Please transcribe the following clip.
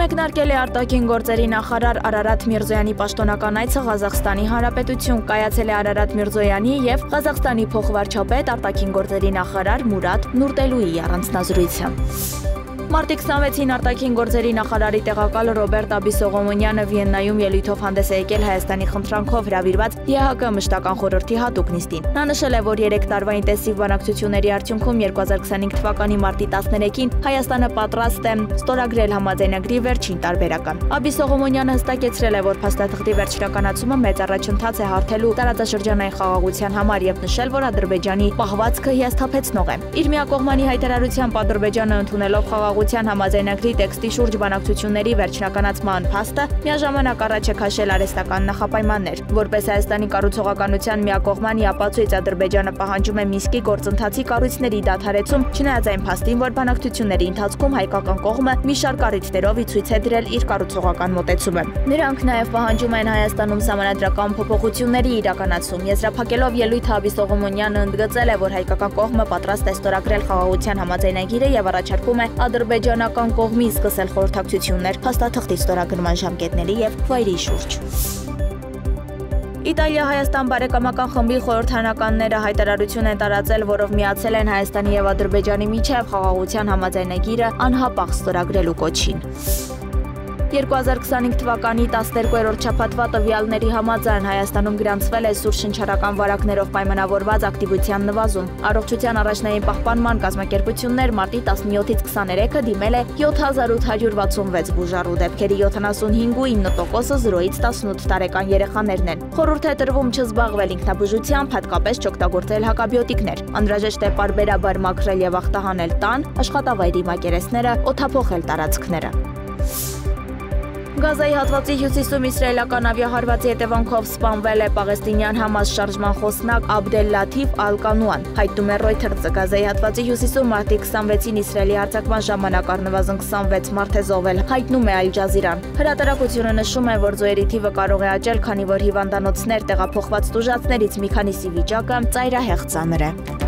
Մեկնարկել է արտաքին գործերի նախարար Արարատ Միրզոյանի պաշտոնական այցը Ղազախստանի Հանրապետություն, կայացել է Արարատ Միրզոյանի և Ղազախստանի փոխվարչապետ արտաքին գործերի նախարար Մուրադ Նուրտելուի առանձնազրույցը։ Մարտի 26-ին արտաքին գործերի նախարարի տեղակալ Ռոբերտ Աբիսողոմոնյանը Վիեննայում ելույթով հանդես է եկել Հայաստանի խնդրանքով հրավիրված ԵՀԿ մշտական խորհրդի հատուկ նիստին։ Նա նշել է, որ 3 տարվա ինտենսիվ բանակցությունների արդյունքում 2025 թվականի մարտի 13-ին Հայաստանը պատրաստ է ստորագրել համաձայնագրի վերջին տարբերակը։ Աբիսողոմոնյանը հստակեցրել է, որ փաստաթղթի վերջնականացումը մեծ առաջընթաց է հարթելու տարածաշրջանային խաղաղության համար և նշել, որ Ադրբեջանի պահվածքը հիասթափեցնող է։ Իր միակողմանի հայտարարությամբ Ադրբեջանը ընդունելով խաղաղության համաձայնագրի տեքստի շուրջ բանակցությունների վերջնականացման փաստը միաժամանակ առաջ է քաշել արհեստական նախապայմաններ։ Որպես Հայաստանի կառուցողականության միակողմանի ապացույց Ադրբեջանը պահանջում է Մինսկի գործընթացի կառույցների դադարեցում, չնայած այն փաստին, որ բանակցությունների ընթացքում հայկական կողմը մի շարք առիթներով ի ցույց է դրել իր կառուցողական մոտեցումը։ Նրանք նաև պահանջում են Հայաստանում սահմանադրական փոփոխությունների իրականացում։ Եզրափակելով ելույթը Աբիսողոմոնյանը ընդգծել է, որ հայկական կողմը պատրաստ է ստորագրել խաղաղության համաձայնագիրը և առաջարկում է ադրբեջանական կողմին սկսել խորհրդակցություններ փաստաթղթի ստորագրման ժամկետների և վայրի շուրջ։ Իտալիա-Հայաստան բարեկամական խմբի խորհրդարանականները հայտարարություն են տարածել, որով միացել են Հայաստանի և Ադրբեջանի միջև խաղաղության համաձայնագիրը անհապաղ ստորագրելու կոչին։ 2025 թվականի 12-րդ շաբաթվա տվյալների համաձայն Հայաստանում գրանցվել է սուր շնչառական վարակներով պայմանավորված ակտիվության նվազում։ Առողջության առաջնային պահպանման կազմակերպություններ մարտի 17-ից 23-ը դիմել է 7866 բուժառու, դեպքերի 75.9%-ը 0-ից 18 տարեկան երեխաներն են։ Խորհուրդ է տրվում չզբաղվել ինքնաբուժությամբ, հատկապես չօգտագործել հակաբիոտիկներ։ Անհրաժեշտ է պարբերաբար մաքրել և ախտահանել տան, աշխատավայրի մակերեսները, օդափոխել տարածքները։ Գազայի հատվածի հյուսիսում իսրայելական ավիահարվածի հետևանքով սպանվել է պաղեստինյան Համաս շարժման խոսնակ Աբդել Լաթիֆ Ալ-Կանուան, հայտնում է Reuters-ը։ Գազայի հատվածի հյուսիսում մարտի 26-ին Իսրայելի հարձակման ժամանակ առնվազն 26 մարդ է զոհվել, հայտնում է Ալ Ջազիրան։ Հրատարակությունը նշում է, որ զոհերի թիվը կարող է աճել, քանի որ հիվանդանոցներ տեղափոխված տուժածներից մի քանիսի վիճակը ծայրահեղ ծանր է։